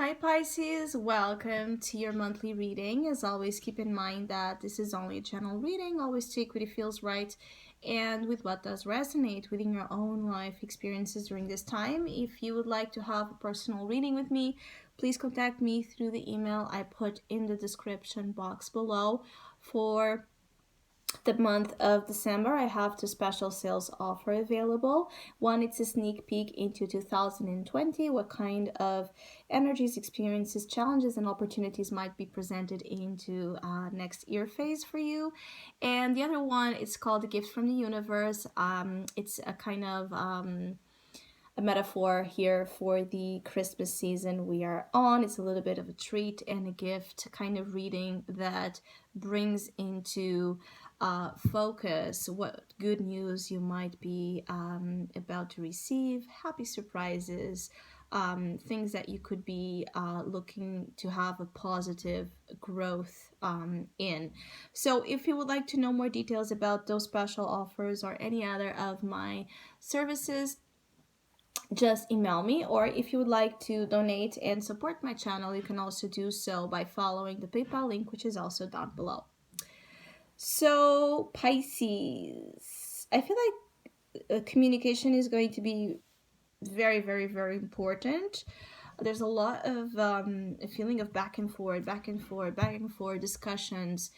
Hi Pisces, welcome to your monthly reading. As always, keep in mind that this is only a general reading. Always take what it feels right and with what does resonate within your own life experiences during this time. If you would like to have a personal reading with me, please contact me through the email I put in the description box below. For the month of December, I have two special sales offer available. One, it's a sneak peek into 2020, what kind of energies, experiences, challenges, and opportunities might be presented into next year phase for you. And the other one, it's called the gift from the universe. It's a kind of a metaphor here for the Christmas season we are on. It's a little bit of a treat and a gift kind of reading that brings into focus what good news you might be about to receive, happy surprises, things that you could be looking to have a positive growth in. So, if you would like to know more details about those special offers or any other of my services, just email me, or if you would like to donate and support my channel, you can also do so by following the PayPal link, which is also down below. So Pisces, I feel like communication is going to be very important. There's a lot of a feeling of back and forth, discussions,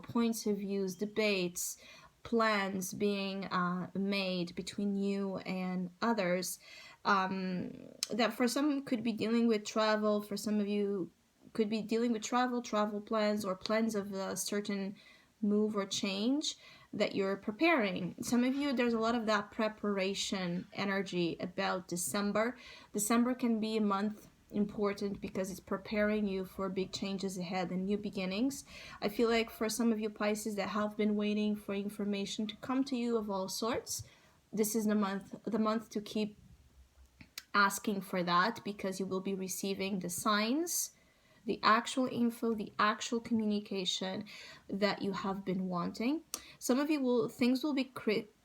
points of views, debates, plans being made between you and others, that for some could be dealing with travel, for some of you could be dealing with travel plans, or plans of a certain move or change that you're preparing. Some of you, there's a lot of that preparation energy about December. December can be a month important because it's preparing you for big changes ahead and new beginnings. I feel like for some of you Pisces that have been waiting for information to come to you of all sorts, this is the month to keep asking for that, because you will be receiving the signs, the actual info, the actual communication that you have been wanting. Some of you things will be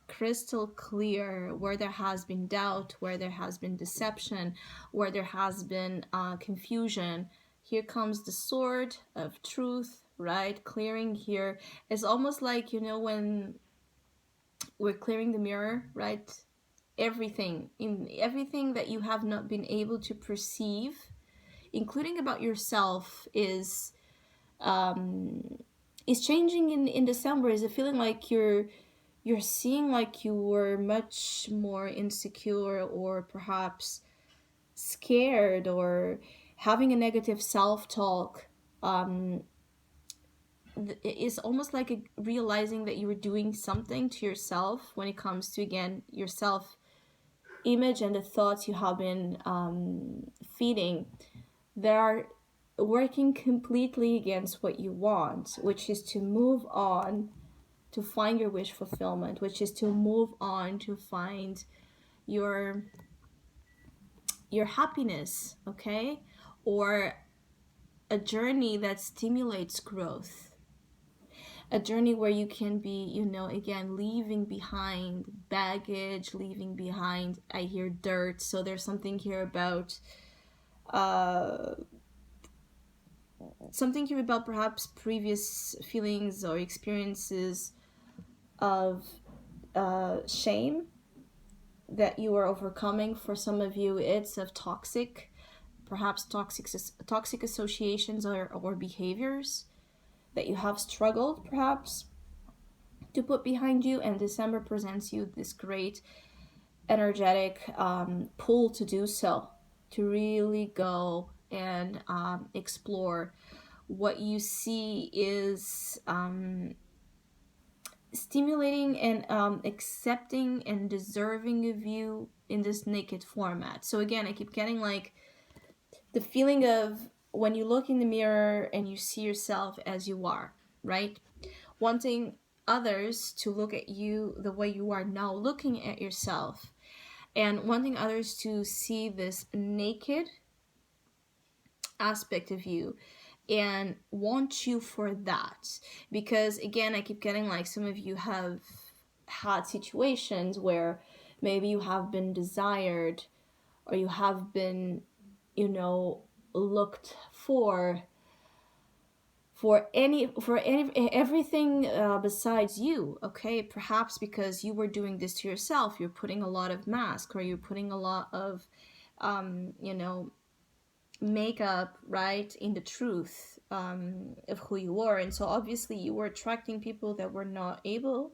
crystal clear where there has been doubt, where there has been deception, where there has been confusion. Here comes the sword of truth, right? Clearing here is almost like, when we're clearing the mirror, right? Everything that you have not been able to perceive, including about yourself, is changing in December. Is it feeling like you're seeing like you were much more insecure, or perhaps scared, or having a negative self-talk. It's almost like realizing that you were doing something to yourself when it comes to, again, your self image and the thoughts you have been feeding. They are working completely against what you want, which is to move on to find your wish fulfillment, which is to move on to find your happiness, okay? Or a journey that stimulates growth. A journey where you can be, again, leaving behind baggage, leaving behind, I hear, dirt. So there's something here about perhaps previous feelings or experiences of shame that you are overcoming. For some of you, it's of toxic associations or behaviors that you have struggled perhaps to put behind you, and December presents you this great energetic pull to do so, to really go and explore. What you see is stimulating and accepting and deserving of you in this naked format. So again, I keep getting like the feeling of when you look in the mirror and you see yourself as you are, right? Wanting others to look at you the way you are now looking at yourself, and wanting others to see this naked aspect of you and want you for that. Because again, I keep getting like some of you have had situations where maybe you have been desired, or you have been, looked for everything besides you. Okay, perhaps because you were doing this to yourself, you're putting a lot of mask, or you're putting a lot of you know, makeup, right, in the truth of who you are. And so obviously you were attracting people that were not able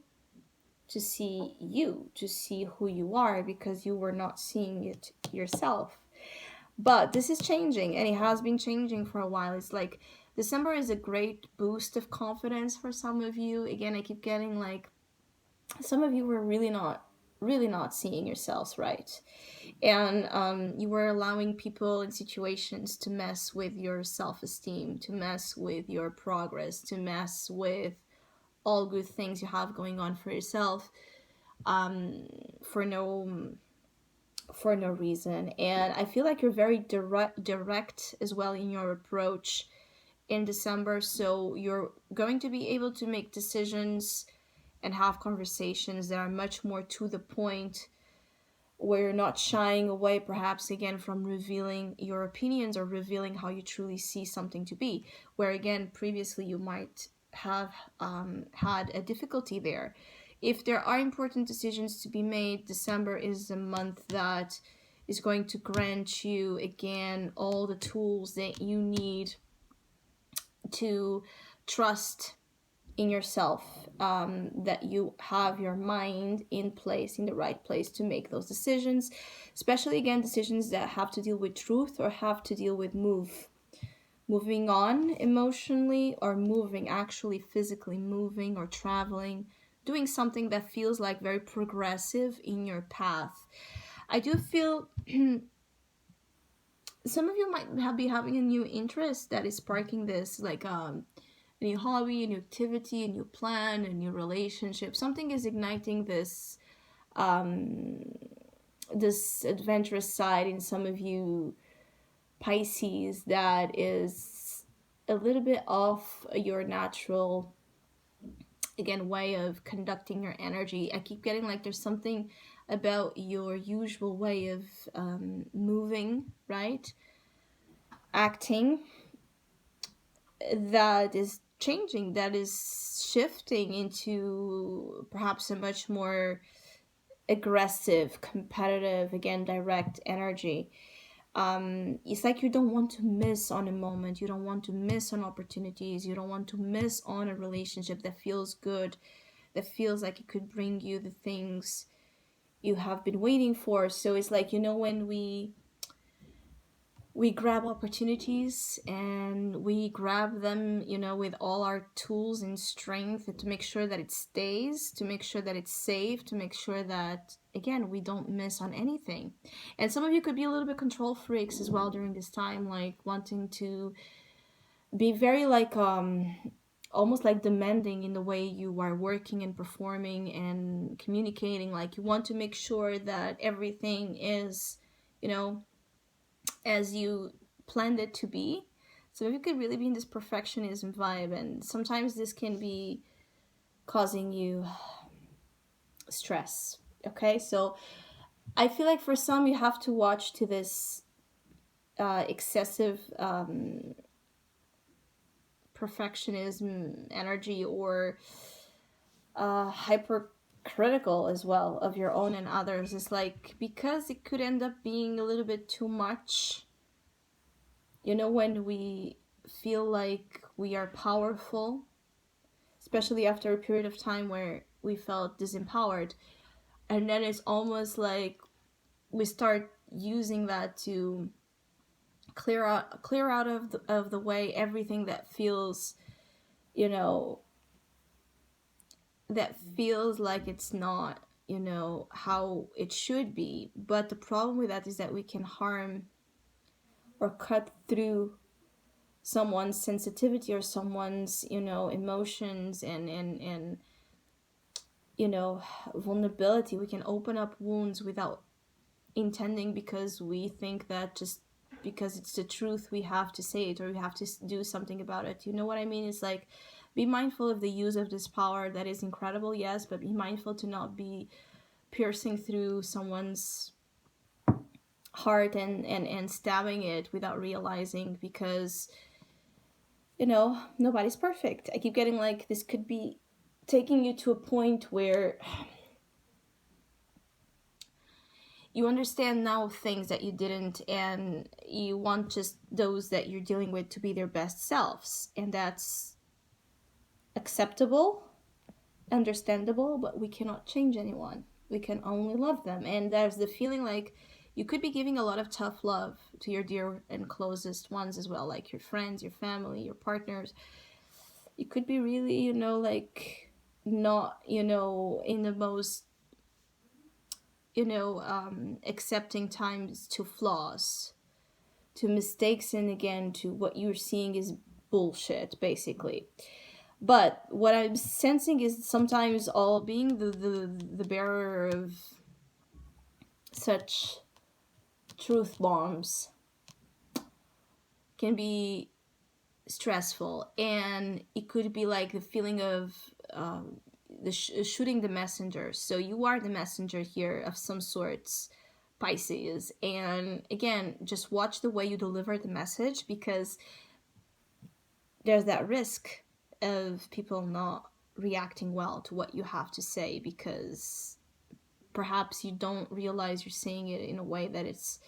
to see you, to see who you are, because you were not seeing it yourself. But this is changing, and it has been changing for a while. It's like December is a great boost of confidence for some of you. Again, I keep getting like some of you were really not seeing yourselves right, and you were allowing people and situations to mess with your self-esteem, to mess with your progress, to mess with all good things you have going on for yourself, um, for no for no reason. And I feel like you're very direct as well in your approach in December. So you're going to be able to make decisions and have conversations that are much more to the point, where you're not shying away perhaps again from revealing your opinions or revealing how you truly see something to be, where again previously you might have had a difficulty there. If there are important decisions to be made, December is a month that is going to grant you again all the tools that you need to trust in yourself, that you have your mind in place, in the right place to make those decisions, especially again decisions that have to deal with truth or have to deal with moving on emotionally, or moving, actually physically moving or traveling, doing something that feels like very progressive in your path. I do feel some of you might be having a new interest that is sparking this, like a new hobby, a new activity, a new plan, a new relationship. Something is igniting um, this adventurous side in some of you Pisces that is a little bit off your natural, again, way of conducting your energy. I keep getting like there's something about your usual way of moving, right? Acting, that is changing, that is shifting into perhaps a much more aggressive, competitive, again, direct energy. It's like you don't want to miss on a moment, you don't want to miss on opportunities, you don't want to miss on a relationship that feels good, that feels like it could bring you the things you have been waiting for. So it's like, you know, when we grab opportunities and we grab them, you know, with all our tools and strength to make sure that it stays, to make sure that it's safe, to make sure that, again, we don't miss on anything. And some of you could be a little bit control freaks as well during this time, like wanting to be very like almost like demanding in the way you are working and performing and communicating. Like you want to make sure that everything is, you know, as you planned it to be. So you could really be in this perfectionism vibe, and sometimes this can be causing you stress. Okay, so I feel like for some you have to watch to this excessive perfectionism energy, or hypercritical as well of your own and others. It's like, because it could end up being a little bit too much. You know, when we feel like we are powerful, especially after a period of time where we felt disempowered, and then it's almost like we start using that to clear out of the way everything that feels, you know, that feels like it's not, you know, how it should be. But the problem with that is that we can harm or cut through someone's sensitivity or someone's, you know, emotions and you know, vulnerability. We can open up wounds without intending, because we think that just because it's the truth we have to say it, or we have to do something about it. You know what I mean? It's like, be mindful of the use of this power that is incredible, yes, but be mindful to not be piercing through someone's heart and stabbing it without realizing, because nobody's perfect. I keep getting like this could be taking you to a point where you understand now things that you didn't, and you want just those that you're dealing with to be their best selves, and that's acceptable, understandable, but we cannot change anyone. We can only love them. And there's the feeling like you could be giving a lot of tough love to your dear and closest ones as well, like your friends, your family, your partners. You could be really, like not, in the most, accepting times to flaws, to mistakes, and again, to what you're seeing is bullshit, basically. But what I'm sensing is sometimes all being the bearer of such truth bombs can be stressful, and it could be like the feeling of shooting the messenger. So you are the messenger here of some sorts, Pisces. And again, just watch the way you deliver the message, because there's that risk of people not reacting well to what you have to say, because perhaps you don't realize you're saying it in a way that it's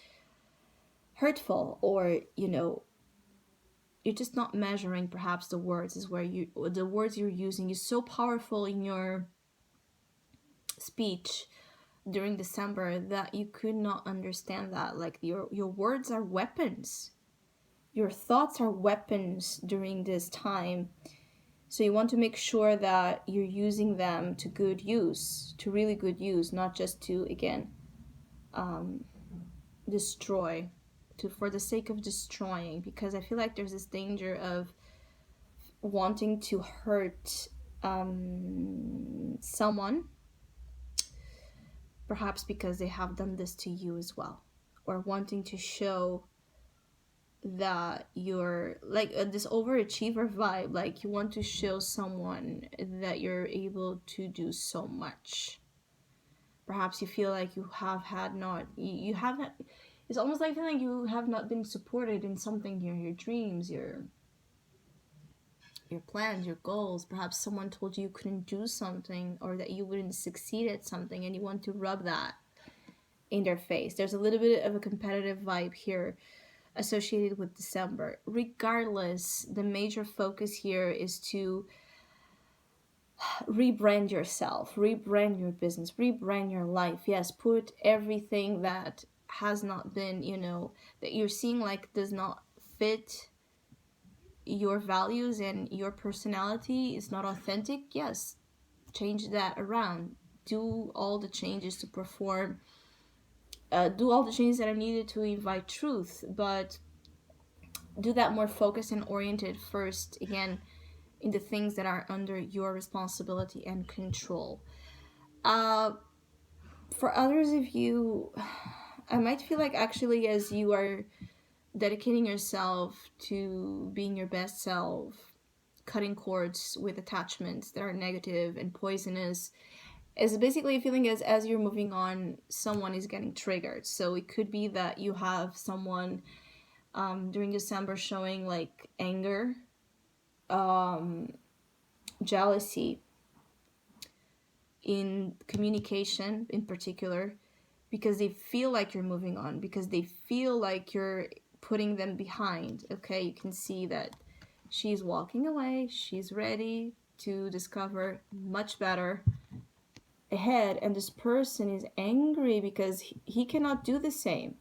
hurtful, or you're just not measuring perhaps the words, is where the words you're using is so powerful in your speech during December that you could not understand that. Like your words are weapons, your thoughts are weapons during this time. So you want to make sure that you're using them to good use, to really good use, not just to, again, destroy, to for the sake of destroying. Because I feel like there's this danger of wanting to hurt someone, perhaps because they have done this to you as well, or wanting to show that you're like this overachiever vibe, like you want to show someone that you're able to do so much. Perhaps you feel like you have had not you haven't, it's almost like feeling you have not been supported in something, your dreams, your plans, your goals. Perhaps someone told you you couldn't do something, or that you wouldn't succeed at something, and you want to rub that in their face. There's a little bit of a competitive vibe here associated with December. Regardless, the major focus here is to rebrand yourself, rebrand your business, rebrand your life. Yes, put everything that has not been, that you're seeing like does not fit your values and your personality, is not authentic. Yes, change that around. Do all the changes to perform, do all the changes that are needed to invite truth, but do that more focused and oriented first, again, in the things that are under your responsibility and control. Uh, for others of you, I might feel like actually, as you are dedicating yourself to being your best self, cutting cords with attachments that are negative and poisonous, is basically a feeling as you're moving on, someone is getting triggered. So it could be that you have someone during December showing like anger, jealousy in communication in particular, because they feel like you're moving on, because they feel like you're putting them behind. Okay, you can see that she's walking away, she's ready to discover much better ahead, and this person is angry because he cannot do the same.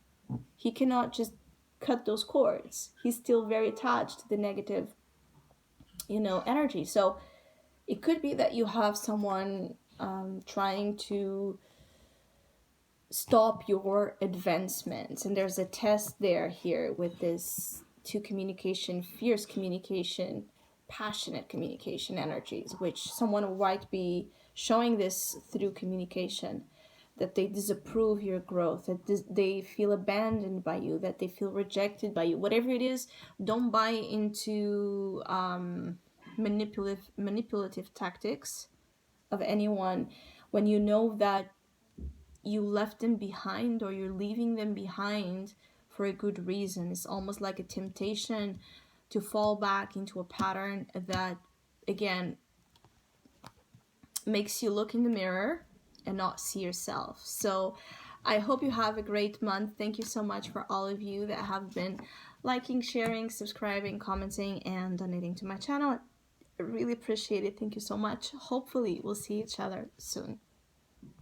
He cannot just cut those cords. He's still very attached to the negative, energy. So it could be that you have someone trying to stop your advancements, and there's a test there here with this two communication, fierce communication, passionate communication energies, which someone might be showing this through communication, that they disapprove your growth, that they feel abandoned by you, that they feel rejected by you. Whatever it is, don't buy into manipulative tactics of anyone when you know that you left them behind or you're leaving them behind for a good reason. It's almost like a temptation to fall back into a pattern that, again, makes you look in the mirror and not see yourself. So I hope you have a great month. Thank you so much for all of you that have been liking, sharing, subscribing, commenting, and donating to my channel. I really appreciate it. Thank you so much. Hopefully we'll see each other soon.